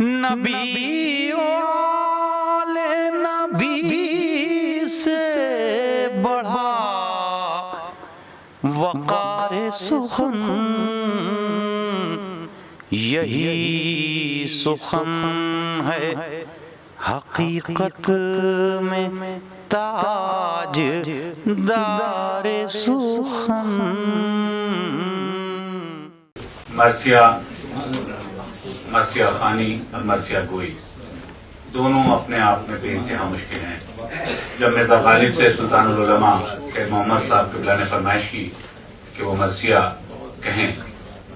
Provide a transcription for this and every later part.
نبی والے نبی سے بڑھا وقار سخن یہی سخن ہے حقیقت میں تاج دار سخن. مرثیہ خوانی اور مرثیہ گوئی دونوں اپنے آپ میں بے انتہا مشکل ہیں. جب مرزا غالب سے سلطان العلماء سید محمد صاحب قبلہ نے فرمائش کی کہ وہ مرثیہ کہیں،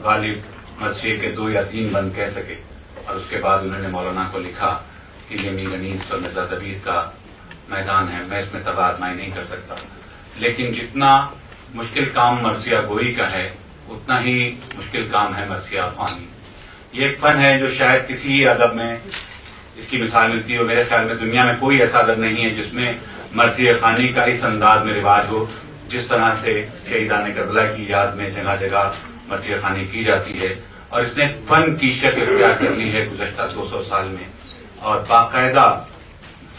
غالب مرثیے کے 2 یا 3 بند کہہ سکے، اور اس کے بعد انہوں نے مولانا کو لکھا کہ یہ میر انیس اور مرزا دبیر کا میدان ہے، میں اس میں تباہ آزمائی نہیں کر سکتا. لیکن جتنا مشکل کام مرثیہ گوئی کا ہے اتنا ہی مشکل کام ہے مرثیہ خوانی. یہ ایک فن ہے جو شاید کسی ادب میں اس کی مثال ملتی ہو. میرے خیال میں دنیا میں کوئی ایسا ادب نہیں ہے جس میں مرثیہ خوانی کا اس انداز میں رواج ہو جس طرح سے شہیدان کربلا کی یاد میں جگہ جگہ مرثیہ خوانی کی جاتی ہے. اور اس نے فن کی شکل اختیار کر لی ہے گزشتہ 200 سال میں، اور باقاعدہ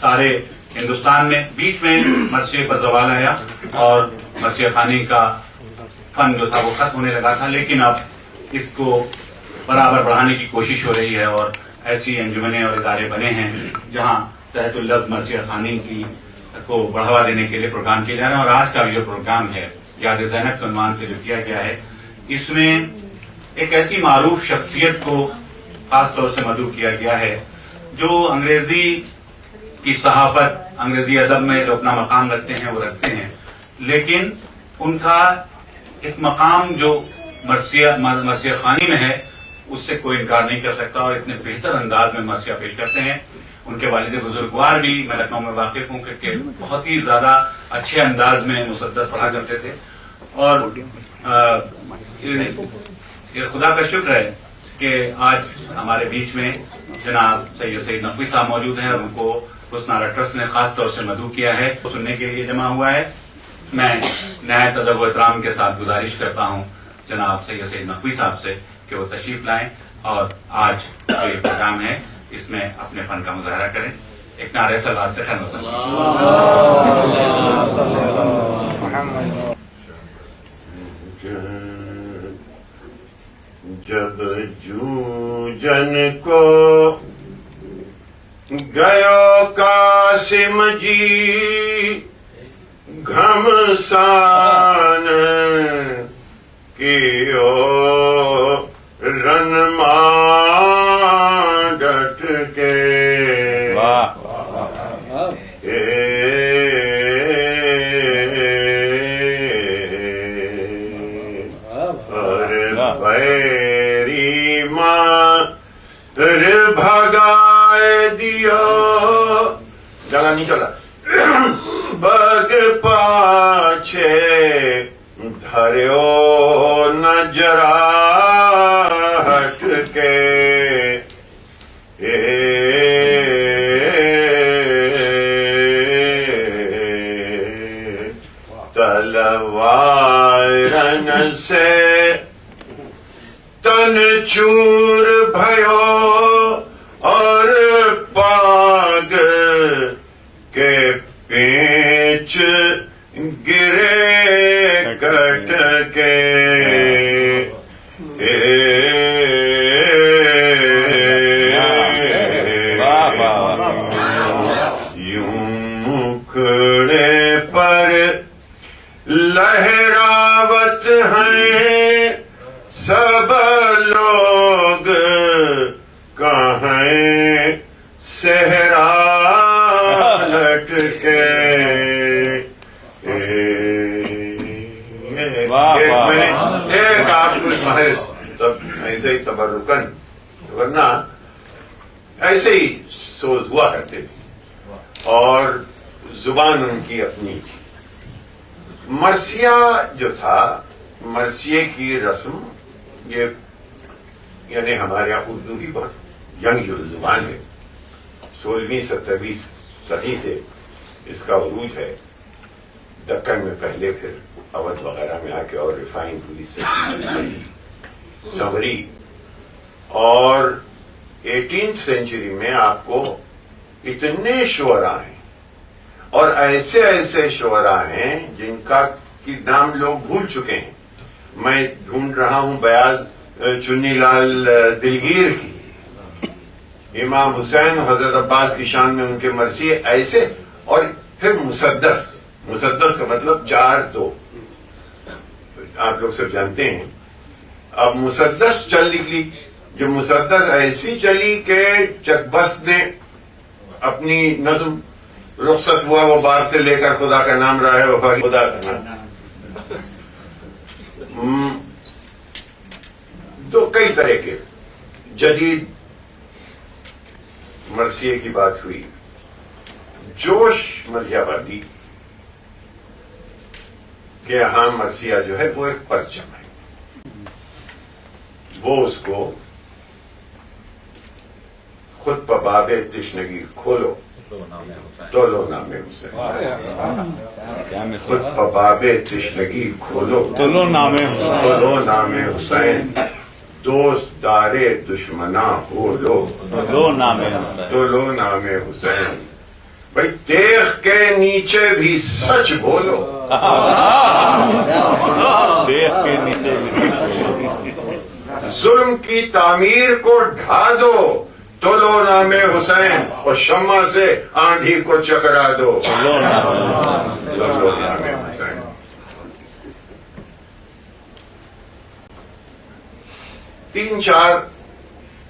سارے ہندوستان میں بیچ میں مرثیے پر زوال آیا اور مرثیہ خوانی کا فن جو تھا وہ ختم ہونے لگا تھا. لیکن اب اس کو برابر بڑھانے کی کوشش ہو رہی ہے اور ایسی انجمنیں اور ادارے بنے ہیں جہاں تحت اللفظ مرثیہ خوانی کی کو بڑھاوا دینے کے لیے پروگرام کیے جا رہے ہیں. اور آج کا جو پروگرام ہے یاد زینب کے عنوان سے جو کیا گیا ہے، اس میں ایک ایسی معروف شخصیت کو خاص طور سے مدعو کیا گیا ہے جو انگریزی کی صحافت، انگریزی ادب میں جو اپنا مقام رکھتے ہیں وہ رکھتے ہیں، لیکن ان کا ایک مقام جو مرثیہ خوانی میں ہے اس سے کوئی انکار نہیں کر سکتا، اور اتنے بہتر انداز میں مرثیہ پیش کرتے ہیں. ان کے والد بزرگوار بھی میں لکھنؤ میں واقف ہوں کہ بہت ہی زیادہ اچھے انداز میں مسدس پڑھا کرتے تھے. اور یہ خدا کا شکر ہے کہ آج ہمارے بیچ میں جناب سید نقوی صاحب موجود ہیں اور ان کو حسن ٹرسٹ نے خاص طور سے مدعو کیا ہے، سننے کے لیے جمع ہوا ہے. میں نہایت ادب و احترام کے ساتھ گزارش کرتا ہوں جناب سید نقوی صاحب سے کہ وہ تشریف لائیں اور آج جو یہ پروگرام ہے اس میں اپنے فن کا مظاہرہ کریں. ایک نعرہ صلوات سے خیر مقدم. جب جوجن کو گیو قاسم جی گھمسان کیو رنما ڈٹ کے بیری ماں بھگائے دیا جگہ نہیں چلا بگ پاچھے دھریو نجرا ہٹ کے تلوارن سے تن چور بھیو اور پاگ کے پیچ گرے کٹ کے یوں مکھڑے پر لہراوت ہیں سب لوگ کہیں صحرا لٹ کے. ایک آپ کچھ محض سب ایسے ہی تبرکن، ورنہ ایسے ہی سوز ہوا کرتے تھے اور زبان ان کی اپنی تھی. مرثیہ جو تھا، مرثیے کی رسم، یہ یعنی ہمارے یہاں اردو کی بہت ینگ جو زبان ہے، 16ویں 17ویں صدی سے اس کا عروج ہے. دکن میں پہلے، پھر اودھ وغیرہ میں آ کے اور ریفائن ہوئی، سنوری، اور 18th سینچری میں آپ کو اتنے شعراء ہیں اور ایسے ایسے شعراء ہیں جن کا کی نام لوگ بھول چکے ہیں. میں ڈھونڈ رہا ہوں بیاض چنی لال دلگیر کی، امام حسین حضرت عباس کی شان میں ان کے مرثیے ایسے، اور پھر مسدس کا مطلب 4-2 آپ لوگ سب جانتے ہیں. اب مسدس چل نکلی، جو مسدس ایسی چلی کہ چکبس نے اپنی نظم رخصت ہوا وہ بار سے لے کر خدا کا نام رہا ہے وفا خدا کا نام. تو کئی طرح کے جدید مرثیے کی بات ہوئی. جوش مدھیہ وادی کے یہاں مرثیہ جو ہے وہ ایک پرچم ہے. وہ اس کو خود پباب تشنگی کھولو تولو نام حسین، خود پباب تشنگی کھولو تولو نام حسین، دوست دارے دشمنا بولو تولو نام حسین. بھائی دیکھ کے نیچے بھی سچ بولو، دیکھ کے نیچے ظلم کی تعمیر کو ڈھا دو تولو نام حسین، اور شمع سے آندھی کو چکرا دو تولو نام حسین. تین چار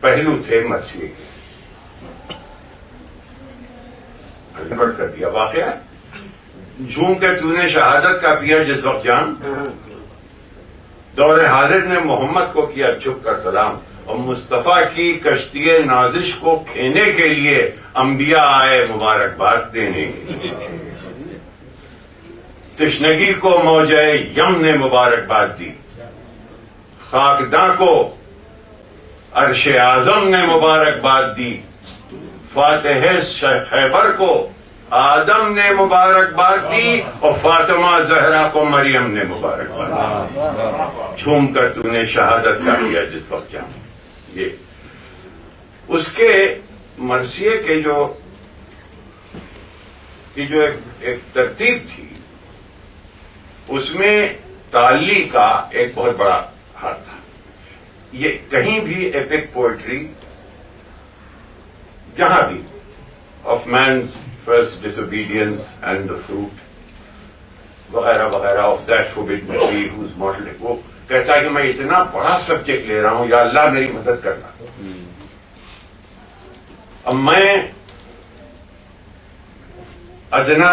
پہلو تھے مرثیے کے. بڑھ کر دیا واقعہ جھوم کے تو نے شہادت کا پیا جس وقت جان، دور حاضر نے محمد کو کیا جھک کر سلام، اور مصطفیٰ کی کشتی نازش کو کھینے کے لیے انبیاء آئے مبارکباد دینے کے لیے. تشنگی کو موجے یم نے مبارکباد دی، خاکداں کو عرش اعظم نے مبارکباد دی، فاتح خیبر کو آدم نے مبارکباد دی، اور فاطمہ زہرا کو مریم نے مبارکباد دی. جھوم کر تو نے شہادت کا کیا جس وقت جان. یہ اس کے مرثیے کے جو ایک ترتیب تھی، اس میں تعلی کا ایک بہت بڑا ہاتھ تھا. یہ کہیں بھی ایپک پوئٹری جہاں بھی of man's first disobedience and the fruit وغیرہ وغیرہ of that forbidden tree whose mortal, وہ کہتا ہے کہ میں اتنا بڑا سبجیکٹ لے رہا ہوں، یا اللہ میری مدد کرنا. اب میں ادنا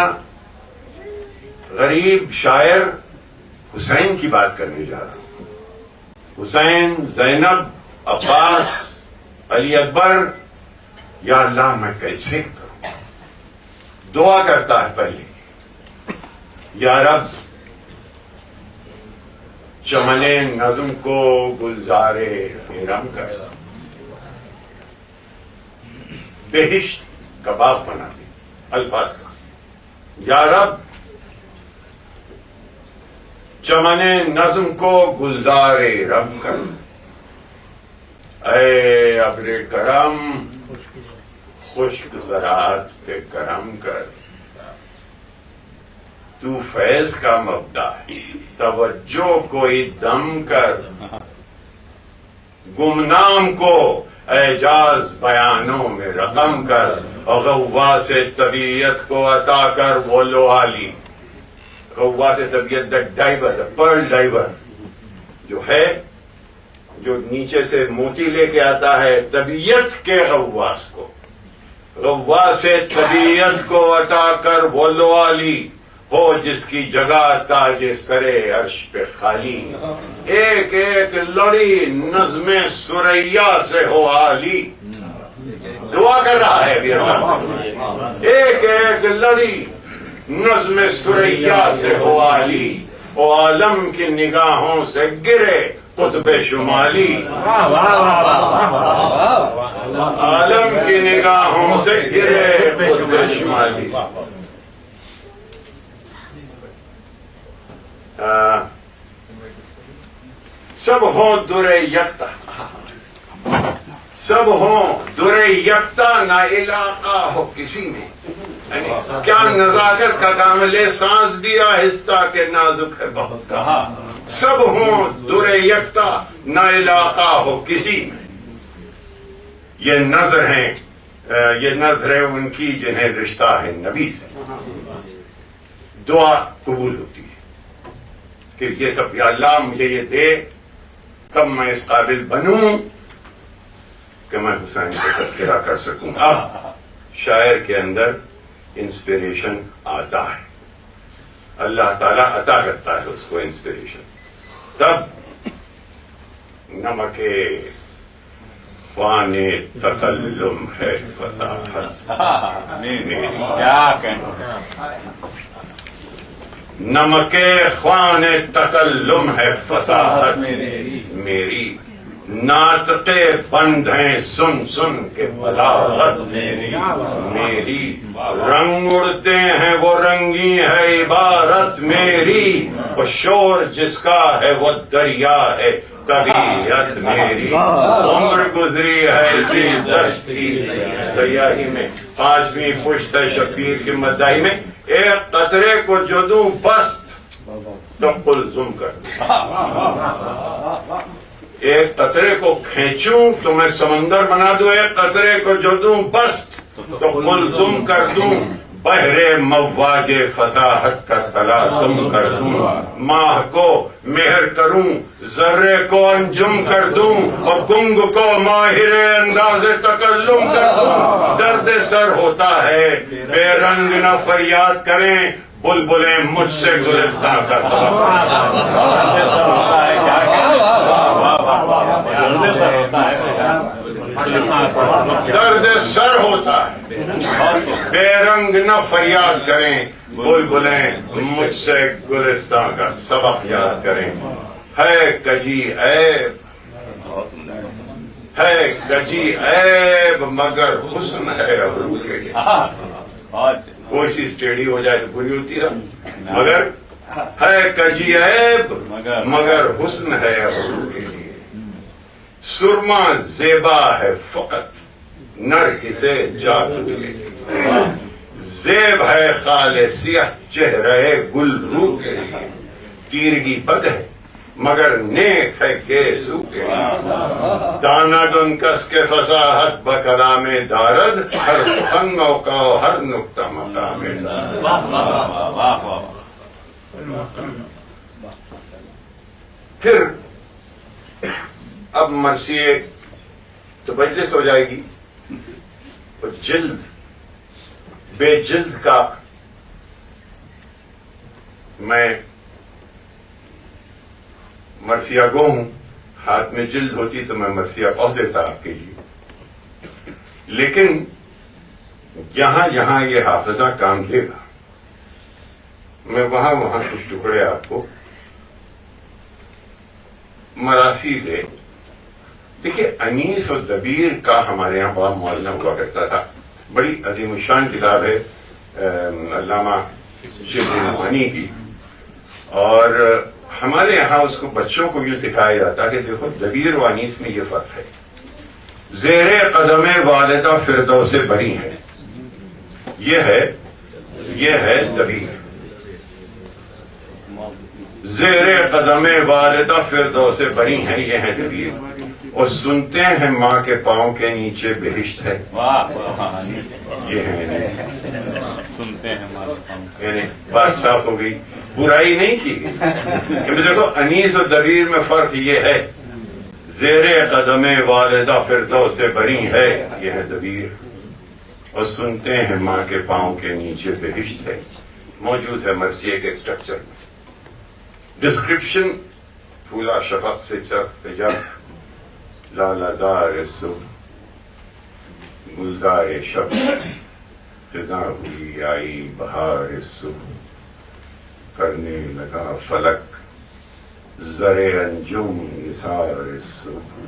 غریب شاعر حسین کی بات کرنے جا رہا ہوں. حسین، زینب، عباس، علی اکبر، یا اللہ میں کیسے کروں. دعا کرتا ہے پہلے، یا رب چمن نظم کو گلزار رم کر، بہشت کباب بنا دے. الفاظ کا یا رب چمن نظم کو گلزار رم کر، اے ابر کرم خشک زراعت پہ کرم کر. تو فیض کا مبدا توجہ کوئی دم کر، گمنام کو اعجاز بیانوں میں رقم کر، اور غواص طبیعت کو عطا کر وہ لوالی. غواص طبیعت دا ڈائیور، دا پرل ڈائیور جو ہے، جو نیچے سے موتی لے کے آتا ہے، طبیعت کے غواص کو، غواص طبیعت کو عطا کر وہ لوالی، ہو جس کی جگہ تاج سرے عرش پہ خالی. ایک ایک لڑی نظم سریا سے ہو عالی. دعا کر رہا ہے ابھی اللہ، ایک ایک لڑی نظم سریا سے ہو عالی، او عالم کی نگاہوں سے گرے قطب شمالی. عالم کی نگاہوں سے گرے قطب شمالی. سب ہو در یکتا، سب ہوں در یکتا نہ علاقہ ہو کسی میں. یعنی کیا نزاکت کا کام ہے، لے سانس دیا آہستہ کہ نازک ہے بہت کہا. سب ہوں در یکتا نہ علاقہ ہو کسی میں. یہ نظر ہیں، یہ نظر ہے ان کی جنہیں رشتہ ہے نبی سے. دعا قبول ہوتی ہے کہ یہ سب، یا اللہ مجھے یہ دے تب میں اس قابل بنوں کہ میں حسین کا تذکرہ کر سکوں. اب شاعر کے اندر انسپریشن آتا ہے، اللہ تعالیٰ عطا کرتا ہے اس کو انسپریشن. تب نمک خوان تکلم ہے فصاحت میری. کیا کہنا، نمک خوان تکلم ہے فصاحت میری. ناطق بند ہیں سن سن کے بلاغت میری. رنگ اڑتے ہیں وہ رنگی ہے عبارت میری. وہ شور جس کا ہے وہ دریا ہے طبیعت میری. عمر گزری ہے اسی دشتی سیاہی میں. 5ویں پشت ہے شبیر کی مداحی میں. ایک قطرے کو جو دوں بست تو قلزم کر دوں. ایک قطرے کو کھینچوں تو میں سمندر بنا دوں. ایک قطرے کو جو دوں بست تو قلزم کر دوں. بحر مواج فصاحت کا تلا تم کر دوں. ماہ کو مہر کروں، ذرے کو انجم کر دوں، اور گنگ کو ماہر انداز تکلم کر دوں. درد سر ہوتا ہے بے رنگ نہ فریاد کریں، بلبلیں مجھ سے گلستان کا سبق. درد سر ہوتا ہے بے رنگ نہ فریاد کریں، بلبلیں مجھ سے گلستان کا سبق یاد کریں. ہے کجی عیب، ہے کجی عیب مگر حسن ہے ابرو کے لیے. کوئی سی اسٹیڈی ہو جائے تو بری ہوتی ہے، مگر ہے کجی عیب مگر حسن ہے ابرو کے لیے. سرما زیبا ہے فقط نر کسے جادو کے لیے. زیب ہے خال سیاہ چہرے گل رو کے لیے. تیرگی بد ہے مگر نیک ہے گیسو کے لیے. دانا دن کس کے فصاحت بکلام دارد، ہر سخن موقع و ہر نقطہ مقام دارد. پھر اب مرثیے تو مجلس ہو جائے گی، اور جلد بے جلد کا میں مرثیہ گو ہوں. ہاتھ میں جلد ہوتی تو میں مرثیہ پہنچ دیتا آپ کے لیے. لیکن جہاں جہاں یہ حافظہ کام دے گا میں وہاں وہاں کچھ ٹکڑے آپ کو مراسی سے. دیکھیے انیس و دبیر کا ہمارے یہاں بڑا موازنہ ہوا کرتا تھا. بڑی عظیم الشان کتاب ہے علامہ شبلی نعمانی کی، اور ہمارے یہاں اس کو بچوں کو یہ سکھایا جاتا کہ دیکھو دبیر و انیس میں یہ فرق ہے. زیر قدم والدہ فردوس بری ہے، یہ ہے دبیر. زیر قدم والدہ فردوس بری ہیں، یہ ہے دبیر. اور سنتے ہیں ماں کے پاؤں کے نیچے بہشت ہے، یہ ہے. سنتے ہیں یعنی بات صاف ہو گئی، برائی نہیں کی گئی. دیکھو انیس و دبیر میں فرق یہ ہے، زیر قدم والدہ فردوس بری ہے، یہ ہے دبیر. اور سنتے ہیں ماں کے پاؤں کے نیچے بہشت ہے، موجود ہے مرثیے کے اسٹرکچر میں. ڈسکرپشن پھولا شفق سے چرخ جب لالا زار صبح گلزار شب خزاں ہوئی آئی بہار صبح کرنے لگا فلک زر انجم نثار صبح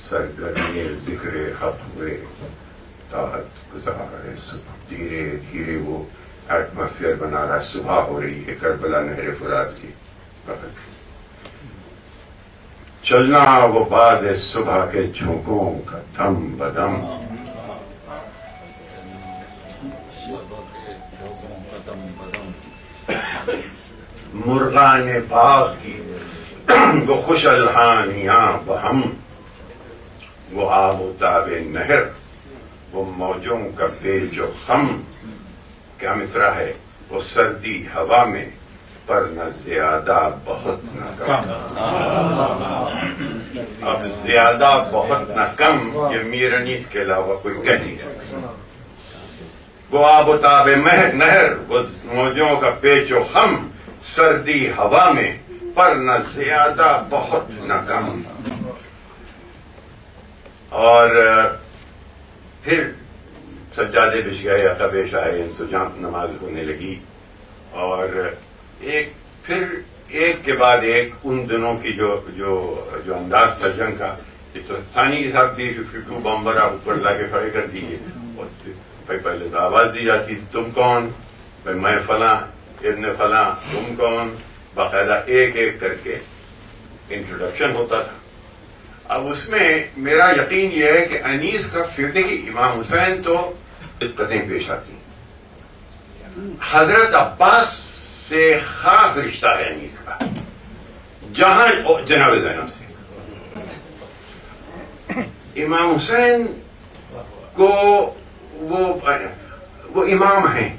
سرگرمی ذکر حق ہوئے تحت گزار صبح. دھیرے دھیرے وہ ایٹماسفیئر بنا رہا ہے، صبح ہو رہی ہے کربلا نہر فرات کی. چلنا وہ بعد صبح کے جھونکوں کا دم بدم، مرغان باغ کی وہ خوش الحانیاں بہم، وہ آب و تاب نہر، وہ موجوں کا پیچ و خم. کیا مصرع ہے؟ وہ سردی ہوا میں پر نہ زیادہ بہت نہ کم. اب زیادہ بہت نہ کم یہ میر انیس کے علاوہ کوئی کہہ نہیں سکتا. وہ آب و تاب نہر، وہ موجوں کا پیچ و خم، سردی ہوا میں پر نہ زیادہ بہت نہ کم. اور پھر سجادے بچھ گئے، عقب شاہین سجاں نماز ہونے لگی، اور پھر ایک کے بعد ایک ان دنوں کی جو انداز تھا جنگ کا. تو ثانی صاحب بھی 52 بمبر آپ اوپر لا کے کھڑے کر دیے، اور بھائی پہلے تو آواز دی جاتی تم کون، بھائی میں فلاں ابن فلاں، تم کون، باقاعدہ ایک ایک کر کے انٹروڈکشن ہوتا تھا. اب اس میں میرا یقین یہ ہے کہ انیس کا فرد کی امام حسین تو دقتیں پیش آتی ہیں. حضرت عباس سے خاص رشتہ ہے انیس کا، جہاں جناب زینب سے. امام حسین کو وہ امام ہیں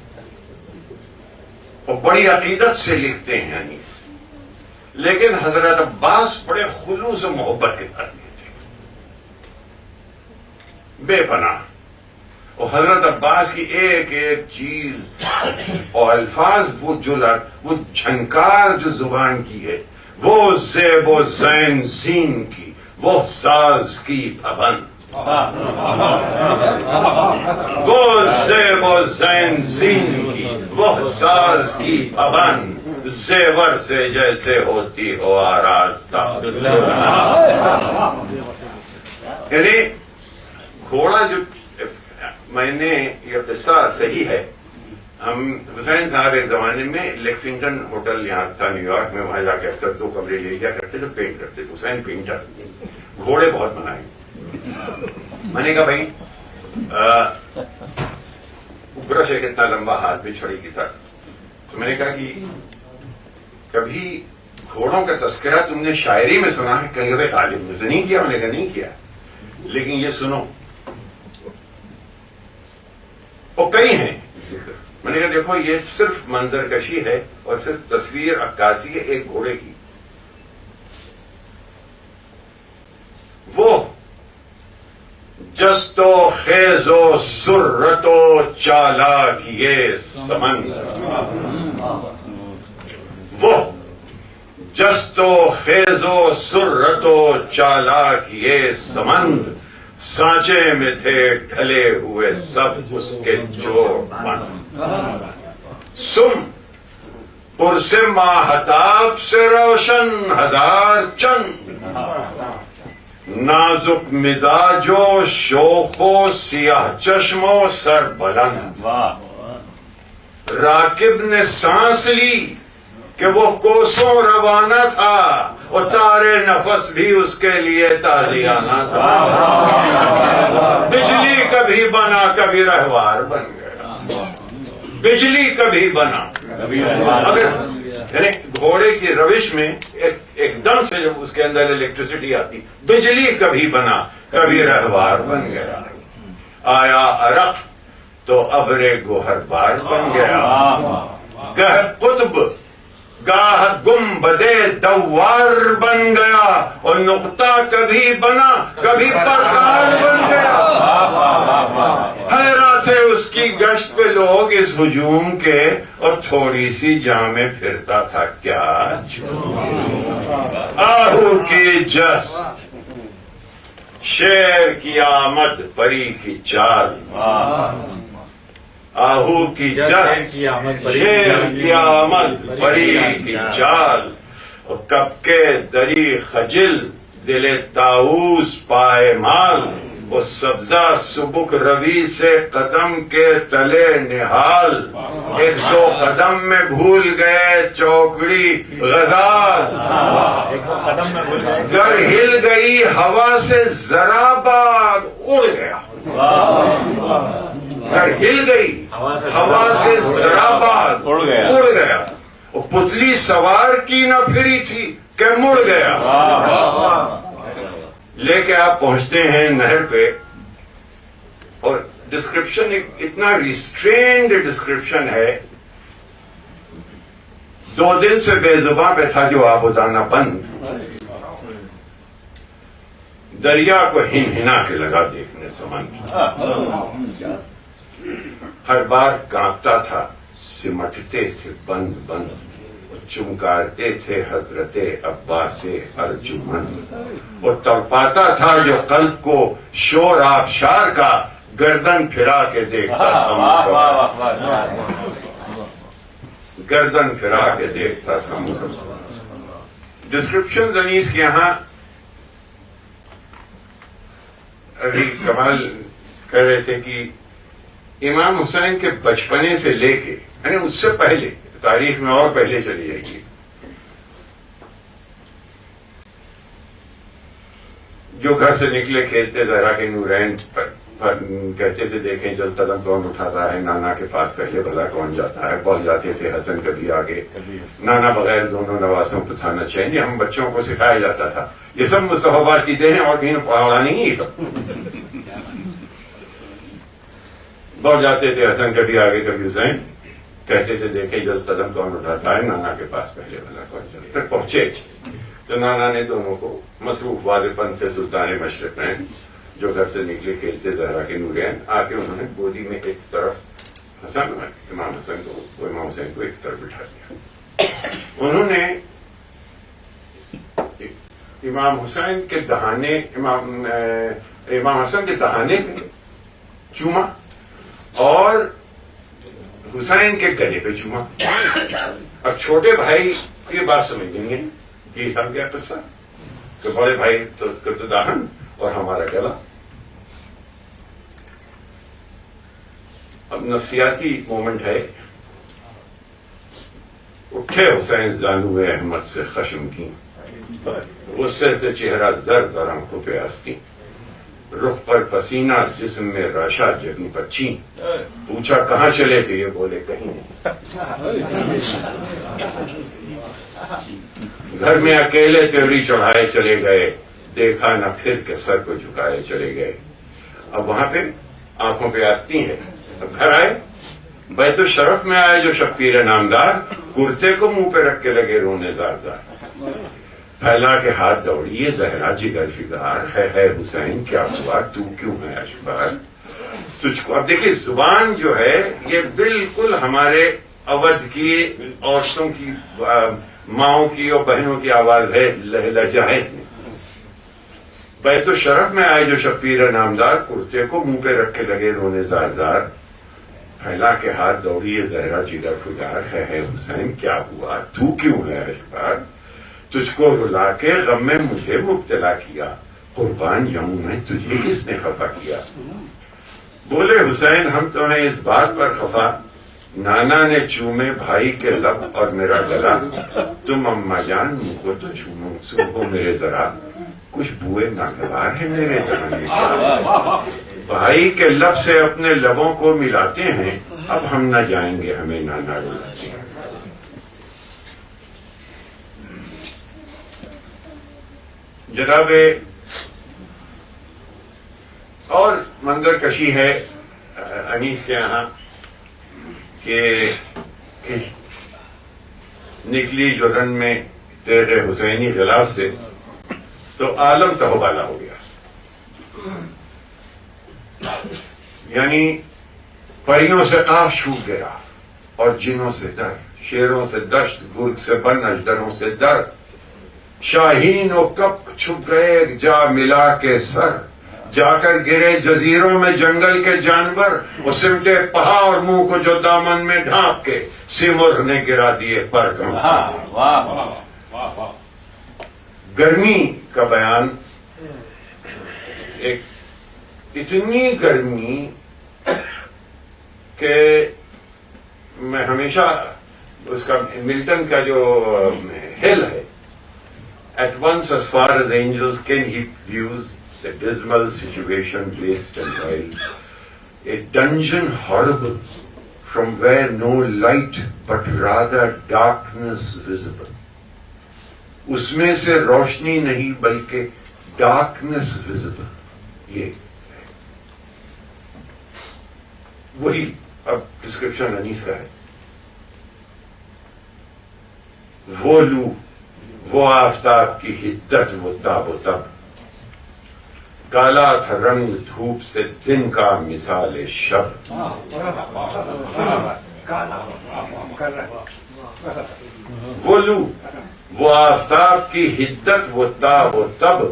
اور بڑی عقیدت سے لکھتے ہیں انیس، لیکن حضرت عباس بڑے خلوص و محبت کے ساتھ لکھتے ہیں، بے پناہ. اور حضرت عباس کی ایک ایک چیز اور الفاظ، وہ جھنکار جو زبان کی ہے، وہ زیب و زین زین کی، وہ ساز کی پابند، وہ زیب و زین زین کی، وہ ساز کی پابند، زیور سے جیسے ہوتی ہو آراستہ. یعنی گھوڑا جو میں نے یہ قصہ صحیح ہے. ہم حسین صاحب ایک زمانے میں لیکسنگٹن ہوٹل یہاں تھا نیو یارک میں، وہاں جا کے اکثر 2 کمرے لے لیا کرتے تھے، پینٹ کرتے تھے. حسین پینٹر، گھوڑے بہت بنائے. میں نے کہا بھائی برش ہے کتنا لمبا، ہاتھ بھی چھڑی کی طرح. تو میں نے کہا کہ کبھی گھوڑوں کا تذکرہ تم نے شاعری میں سنا ہے؟ کہیں گے غالب نے تو نہیں کیا. میں نے کہا نہیں کیا، لیکن یہ سنو، وہ کئی ہیں. میں نے کہا دیکھو یہ صرف منظر کشی ہے اور صرف تصویر عکاسی ہے ایک گھوڑے کی. وہ جست و خیز و سرت و چالاکیے سمند، وہ جست و خیز و سرت و چالاکیے سمند، سانچے میں تھے ڈھلے ہوئے سب اس کے جوڑ بند. سم پرس ماہتاب سے روشن ہزار چند، نازک مزاج و شوخ و سیاہ چشم و سر بلند. راکب نے سانس لی کہ وہ کوسوں روانہ تھا، اور تارے نفس بھی اس کے لیے تازیانہ تھا. بجلی کبھی بنا کبھی رہوار بن گیا، بجلی کبھی بنا کبھی رہوار. اگر یعنی گھوڑے کی روش میں ایک دم سے جب اس کے اندر الیکٹریسٹی آتی، بجلی کبھی بنا کبھی رہوار بن گیا. آیا عرق تو ابر گوہر بار بن گیا، گہ قطب گاہ گنبدے دوار بن گیا، اور نقطہ کبھی بنا کبھی پرکار بن گیا. حیران تھے اس کی گشت پہ لوگ اس ہجوم کے، اور تھوڑی سی جاں میں پھرتا تھا کیا آہو کی جست، شیر کی آمد پری کی چال. آہو کی جست، شیر کی آمد پری کی چال، اور کب کے دری خجل دل طاؤس پائے مال، وہ سبزہ سبک روی سے قدم کے تلے نہال، 100 قدم میں بھول گئے چوکڑی غزال، گر ہل گئی ہوا سے ذرا بعد اڑ گیا، گر ہل گئی ہوا سے ذرا بعد اڑ گیا، اڑ گیا، وہ پتلی سوار کی نہ پھری تھی کہ مڑ گیا۔ لے کے آپ پہنچتے ہیں نہر پہ، اور ڈسکرپشن اتنا ریسٹرینڈ ڈسکرپشن ہے، 2 دن سے بے زباں پہ تھا جو آب و دانہ بند، دریا کو ہنا کے لگا دیکھنے سمندر، ہر بار کانپتا تھا، سمٹتے تھے بند بند، چمکارتے تھے حضرت عباس ارجمن، وہ تڑپاتا تھا جو قلب کو شور آبشار کا، گردن پھرا کے دیکھتا تھا، گردن پھرا کے دیکھتا تھا۔ ڈسکرپشن انیس کے یہاں ابھی کمال کہہ رہے تھے کہ امام حسین کے بچپنے سے لے کے، یعنی اس سے پہلے تاریخ میں اور پہلے چلی جائے گی، جو گھر سے نکلے کھیلتے زہرا کے نورین پر کہتے تھے دیکھیں جل قدم کون اٹھاتا ہے، نانا کے پاس پہلے بھلا کون جاتا ہے، بول جاتے تھے حسن کبھی آگے، نانا بغیر دونوں نواسوں کو تھا نہ چین، ہم بچوں کو سکھایا جاتا تھا، یہ سب مصطفیٰ کی دیں اور کہیں پڑھا نہیں ہے۔ بول جاتے تھے حسن کبھی آگے کبھی حسین، کہتے تھے دیکھیں جب قدم کون اٹھاتا ہے، نانا کے پاس پہلے بھلا کون جاتا ہے۔ پھر پہنچے تو نانا نے دونوں کو مصروف والد پن تھے سلطان مشرق میں، جو گھر سے نکلے کھیلتے زہرا کے نورین، آ کے انہوں نے گودی میں ایک طرف حسن امام حسن کو، امام حسین کو ایک طرف بٹھا دیا۔ انہوں نے امام حسین کے دہانے، امام حسن کے دہانے پہ چوما اور حسین کے گلے پہ چوما۔ اب چھوٹے بھائی کی بات سمجھ لیں گے، یہ تھا کیا قصہ کہ بڑے بھائی تو دہن اور ہمارا گلا۔ اب نفسیاتی مومنٹ ہے، اٹھے حسین زانو احمد سے خشم کی، غصے سے چہرہ زرد اور آنکھوں پہ آستین، رخ پر پسینہ جسم میں راشا جگی بچی، پوچھا کہاں چلے تھے، یہ بولے کہیں نہیں، گھر میں اکیلے تیوری چڑھائے چلے گئے، دیکھا نہ پھر کے سر کو جھکائے چلے گئے۔ اب وہاں پہ آنکھوں پہ آستی ہیں، اب گھر آئے، بیت الشرف میں آئے جو شبیر نامدار، کرتے کو منہ پہ رکھ کے لگے رونے زار زار، پھیلا کے ہاتھ دوڑیے زہرا جگر فگار، ہے حسین کیا ہوا تو کیوں ہے اشبار تجھ کو۔ اب دیکھیں زبان جو ہے یہ بالکل ہمارے اودھ کی عورتوں کی، ماؤں کی اور بہنوں کی آواز ہے، لہجہ ہے اس میں۔ بیت الشرف میں آئے جو شبیر نامدار، کرتے کو منہ پہ رکھ کے لگے رونے زار زار، پھیلا کے ہاتھ دوڑیے زہرا جگر فگار، ہے حسین کیا ہوا تو کیوں ہے اشبار تجھ کو رلا کے غم میں مجھے مبتلا کیا، قربان جاؤں میں تجھے کس نے خفا کیا۔ بولے حسین ہم تو ہیں اس بات پر خفا، نانا نے چومے بھائی کے لب اور میرا گلا، تم اماں جان منہ کو تو چومو میرے ذرا، کچھ بوئے ناگوار ہے میرے دہانے کا، بھائی کے لب سے اپنے لبوں کو ملاتے ہیں، اب ہم نہ جائیں گے ہمیں نانا رلاتے ہیں۔ جناب اور منظر کشی ہے انیس کے یہاں کہ نکلی جو رن میں تیرے حسینی غلاف سے تو عالم تہوبالا ہو گیا، یعنی پریوں سے قاف چھوٹ گیا اور جنوں سے ڈر، شیروں سے دشت، گرگ سے بن، اژدروں سے ڈر، شاہین و کپ چھپ گئے جا ملا کے سر، جا کر گرے جزیروں میں جنگل کے جانور، وہ سمٹے پہاڑ منہ کو جو دامن میں ڈھانپ کے، سمر نے گرا دیے پر گرمی کا بیان ایک اتنی گرمی کہ میں ہمیشہ اس کا ملٹن کا جو ہل ہے at once as far as angels can he views the dismal situation waste and wild, a dungeon horrible from where no light but rather darkness visible. اس میں سے روشنی نہیں بلکہ ڈارکنیس ویزبل. یہ وہی اب ڈسکرپشن انیس کا ہے. وہ لو، وہ آفتاب کی حدت، وہ تاب و تب، کالا تھا رنگ دھوپ سے دن کا مثال شب. وہ لو، وہ آفتاب کی حدت، وہ تاب و تب،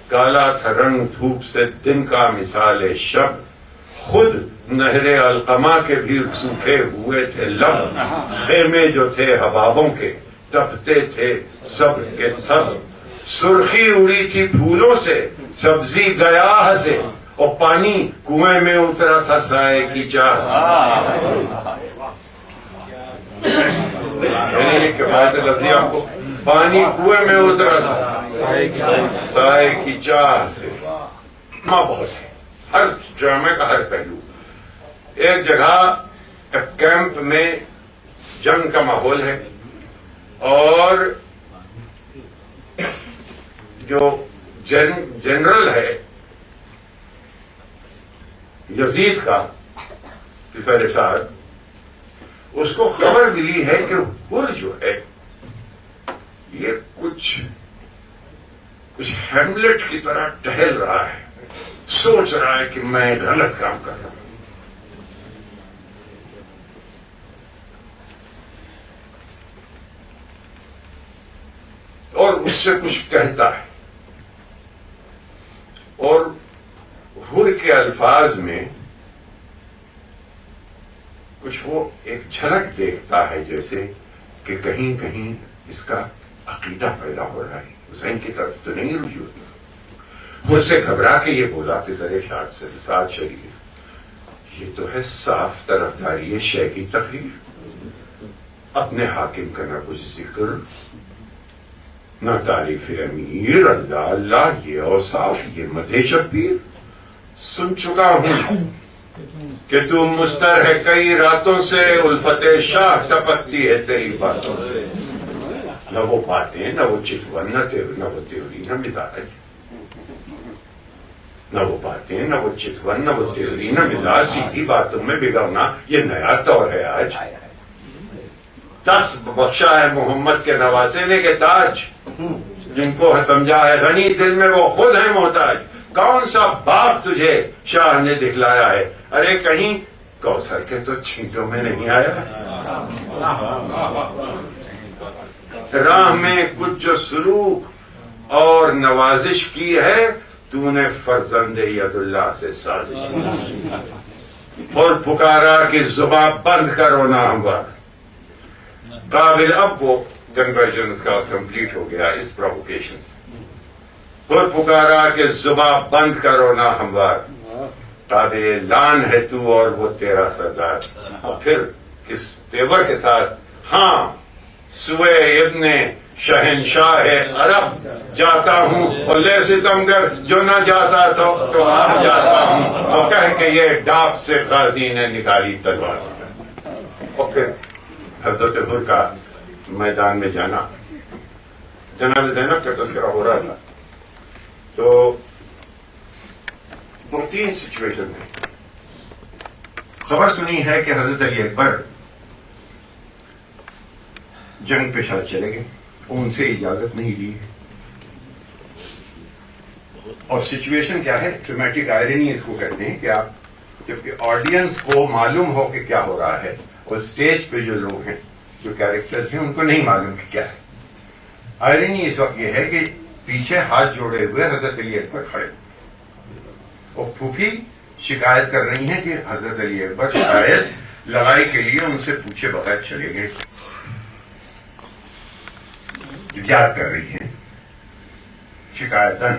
کالا تھا رنگ دھوپ سے دن کا مثال شب. خود نہر القما کے بھی سوکھے ہوئے تھے لب، خیمے جو تھے حبابوں کے تپتے تھے سب کے تب. سرخی اڑی تھی پھولوں سے، سبزی گیا سے، اور پانی کنویں میں اترا تھا سائے کی چاہ. یعنی یہ کفایت لفظی آپ کو، پانی کنویں میں اترا تھا سائے کی چاہ سے. ماں بہت ہے ہر ڈرامے کا ہر پہلو. ایک جگہ کیمپ میں جنگ کا ماحول ہے، اور جو جنرل ہے یزید کا پسر سعد، اس کو خبر ملی ہے کہ ہر جو ہے یہ کچھ ہیملٹ کی طرح ٹہل رہا ہے، سوچ رہا ہے کہ میں غلط کام کر رہا ہوں. اور اس سے کچھ کہتا ہے، اور حر کے الفاظ میں کچھ وہ ایک جھلک دیکھتا ہے، جیسے کہ کہیں کہیں اس کا عقیدہ پیدا ہو رہا ہے، حسین کی طرف تو نہیں رجوع. حر سے گھبرا کے یہ بولا کہ سر سعد شریف، یہ تو ہے صاف طرفداری شے کی تقریر. اپنے حاکم کا نہ کچھ ذکر، نہ تعریف امیر، اللہ اللہ یہ اوصاف، یہ مدح شبیر. سن چکا ہوں کہ تو مستر ہے کئی راتوں سے، الفت شاہ ٹپکتی ہے تیری باتوں سے. نہ وہ باتیں، نہ وہ چتون، نہ وہ تیوری، نہ مزاج. نہ وہ باتیں، نہ وہ چتون، نہ وہ تیوری، نہ مزاج. سیدھی باتوں میں بگڑنا یہ نیا دور ہے آج. تخت بخشا ہے محمد کے نواسے نے کہ تاج، جن کو سمجھا ہے غنی دل میں وہ خود ہے محتاج. کون سا باپ تجھے شاہ نے دکھلایا ہے؟ ارے کہیں کوثر کے تو چھینٹوں میں نہیں آیا. راہ میں کچھ جو سلوک اور نوازش کی ہے، تو نے فرزند ید اللہ سے سازش کی. اور پکارا کہ زباں بند کرو نہ ہموار. قابل اب وہ کنورژن اس کا کمپلیٹ ہو گیا اس پرووکیشن سے. اور پکارا کہ زباں بند کرو نہ ہموار، تابع لان ہے تو اور وہ تیرا سردار. اور پھر کس تیور کے ساتھ، ہاں سوئے ابن شہنشاہ عرب جاتا ہوں، اور لے ستمگر جو نہ جاتا تو ہم جاتا ہوں. اور کہہ کہ یہ ڈاپ سے غازی نے نکالی تلوار. اور پھر حضرت حر کا میدان میں جانا. جناب زینب کا تذکرہ ہو رہا تھا، تو دو تین سچویشن میں خبر سنی ہے کہ حضرت علی اکبر جنگ پہ شاید چلے گئے، ان سے اجازت نہیں لی. اور سچویشن کیا ہے؟ ڈرامیٹک آئرنی اس کو کہتے ہیں کہ آپ جبکہ آڈینس کو معلوم ہو کہ کیا ہو رہا ہے، اور اسٹیج پہ جو لوگ ہیں، جو کیریکٹرز ہیں، ان کو نہیں معلوم کہ کیا ہے. آئرنی اس وقت یہ ہے کہ پیچھے ہاتھ جوڑے ہوئے حضرت علی اکبر کھڑے، اور پھوپھی شکایت کر رہی ہیں کہ حضرت علی اکبر شاید لڑائی کے لیے ان سے پوچھے بغیر چلے گئے. یاد کر رہی ہیں شکایتاً.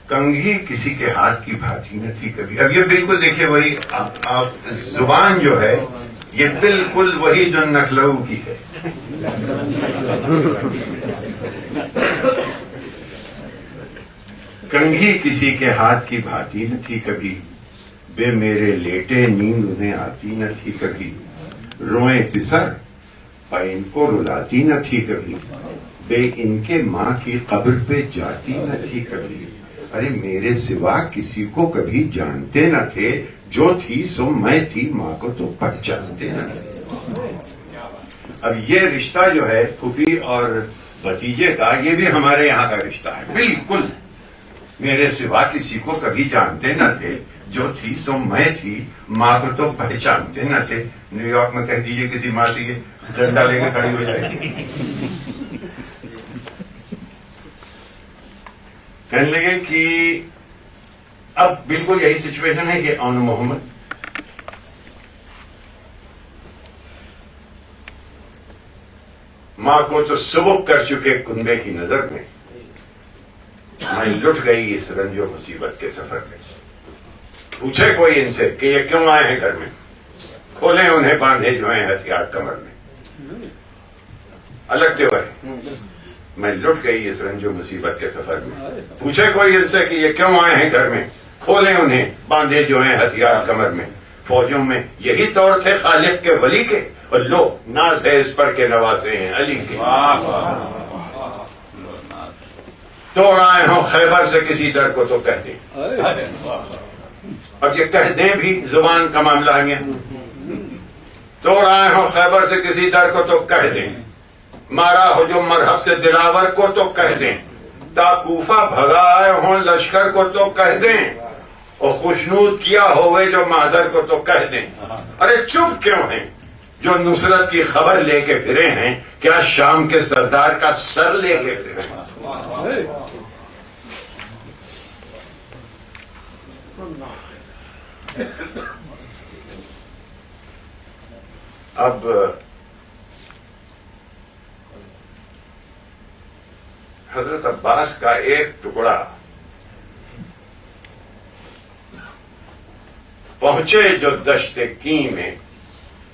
کنگھی کسی کے ہاتھ کی بھاتی نہ تھی کبھی. اب یہ بالکل دیکھیے وہی آپ زبان جو ہے یہ بالکل وہی جو نخلو کی ہے. کنگھی کسی کے ہاتھ کی بھاتی نہ تھی کبھی, بے میرے لیٹے نیند انہیں آتی نہ تھی کبھی. روئیں پسر پا ان کو رلاتی نہ تھی کبھی, بے ان کے ماں کی قبر پہ جاتی نہ تھی کبھی. ارے میرے سوا کسی کو کبھی جانتے نہ تھے, جو تھی سو میں تھی, ماں کو تو پہچانتے نہ تھے. اب یہ رشتہ جو ہے پھوپھی اور بھتیجے کا, یہ بھی ہمارے یہاں کا رشتہ ہے بالکل. میرے سوا کسی کو کبھی جانتے نہ تھے, جو تھی سو میں تھی, ماں کو تو پہچانتے نہ تھے. نیو یارک میں کہہ دیجئے کسی ماں سے یہ ڈنڈا لے کے کھڑی ہو جائے گی. کہنے لگے کہ اب بالکل یہی سچویشن ہے کہ اون محمد ماں کو تو سبک کر چکے کنبے کی نظر میں, میں لٹ گئی اس رنج و مصیبت کے سفر میں. پوچھے کوئی ان سے کہ یہ کیوں آئے ہیں گھر میں, کھولیں انہیں باندھے جو ہیں ہتھیار کمر میں. الگتے ہوئے میں لٹ گئی اس رنج و مصیبت کے سفر میں. پوچھے کوئی ان سے کہ یہ کیوں آئے ہیں گھر میں, کھولیں انہیں باندھے جو ہیں ہتھیار کمر میں. فوجوں میں یہی طور تھے خالق کے ولی کے, اور لو ناز ہے اس پر کے نوازے ہیں علی کے. توڑ آئے ہوں خیبر سے کسی در کو تو کہہ دیں. اب یہ کہہ دیں بھی زبان کا معاملہ ہے. توڑ آئے ہوں خیبر سے کسی در کو تو کہہ دیں, مارا ہو جو مرحب سے دلاور کو تو کہہ دیں. تا کوفہ بھگا آئے ہوں لشکر کو تو کہہ دیں, اور خوشنود کیا ہوئے جو مادر کو تو کہہ دیں. ارے چپ کیوں ہیں جو نصرت کی خبر لے کے پھرے ہیں, کیا شام کے سردار کا سر لے کے پھرے ہیں. اب حضرت عباس کا ایک ٹکڑا پہنچے جو دشت کی میں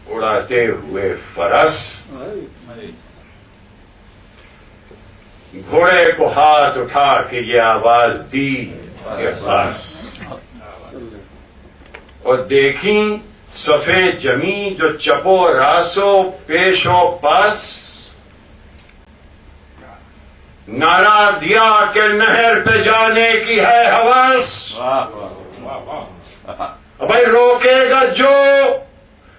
اڑاتے ہوئے فرس, گھوڑے کو ہاتھ اٹھا کے یہ آواز دی کہ بس, اور دیکھیں صفیں جمی جو چپو راسو پیش و پاس, نعرہ دیا کہ نہر پہ جانے کی ہے حواس. بھائی روکے گا جو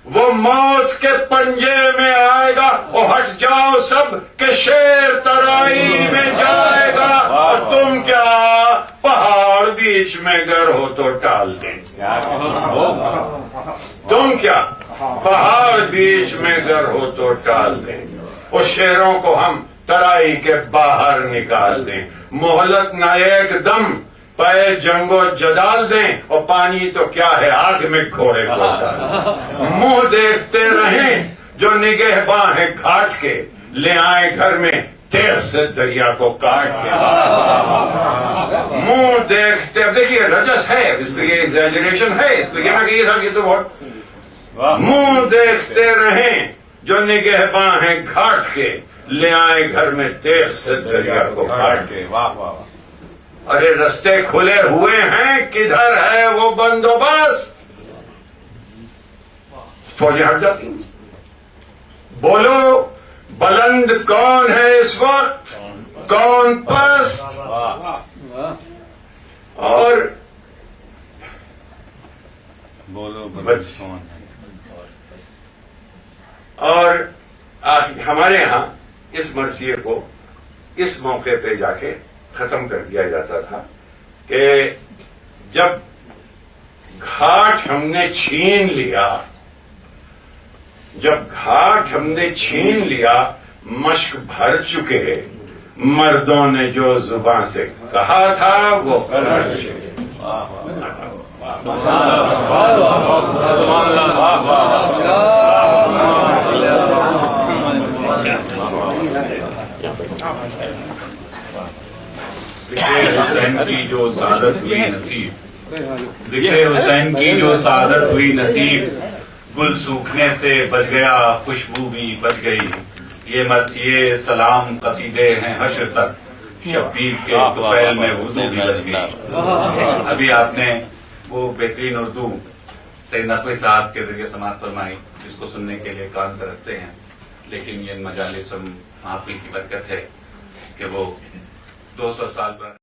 وہ موت کے پنجے میں آئے گا, اور ہٹ جاؤ سب کہ شیر ترائی میں جائے گا. اور تم کیا پہاڑ بیچ میں گر ہو تو ٹال دیں, تم کیا پہاڑ بیچ میں گر ہو تو ٹال دیں. اور شیروں کو ہم ترائی کے باہر نکال دیں. مہلت نہ ایک دم پے جنگ و جدال دیں, اور پانی تو کیا ہے آگ میں گھوڑے کو ڈال. منہ دیکھتے رہیں جو نگہباں ہیں گھاٹ کے, لے آئیں گھر میں تیر سے دریا کو کاٹ کے. منہ دیکھتے, اب دیکھیے رجس ہے اس کو, یہ ایگزیجریشن ہے اس کو, یہ نہ کہ یہ تھا کہ تو بہت. منہ دیکھتے رہیں جو نگہباں ہیں گھاٹ کے, لے آئیں گھر میں تیر سے دریا کو کاٹ کے. ارے رستے کھلے ہوئے ہیں, کدھر ہے وہ بندوبست. فوجیں ہٹ جاتی. بولو بلند کون ہے اس وقت, کون پست. اور بولو اور ہمارے ہاں اس مرثیے کو اس موقع پہ جا کے ختم کر دیا جاتا تھا کہ جب گھاٹ ہم نے چھین لیا, جب گھاٹ ہم نے چھین لیا, مشق بھر چکے, مردوں نے جو زبان سے کہا تھا وہ کر چکے. ذکر حسین کی جو سعادت ہوئی نصیب، ذکر حسین کی جو سعادت ہوئی نصیب، گل سوکھنے سے بچ گیا خوشبو بھی بچ گئی، یہ مرثیے سلام قصیدے ہیں حشر تک، شبیر کے طفیل میں وضو بھی بچ گئی۔ ابھی آپ نے وہ بہترین اردو سید نقوی صاحب کے ذریعے سماعت فرمائی، جس کو سننے کے لیے کان ترستے ہیں، لیکن یہ مجالس محافل کی برکت ہے کہ وہ 200 سال پر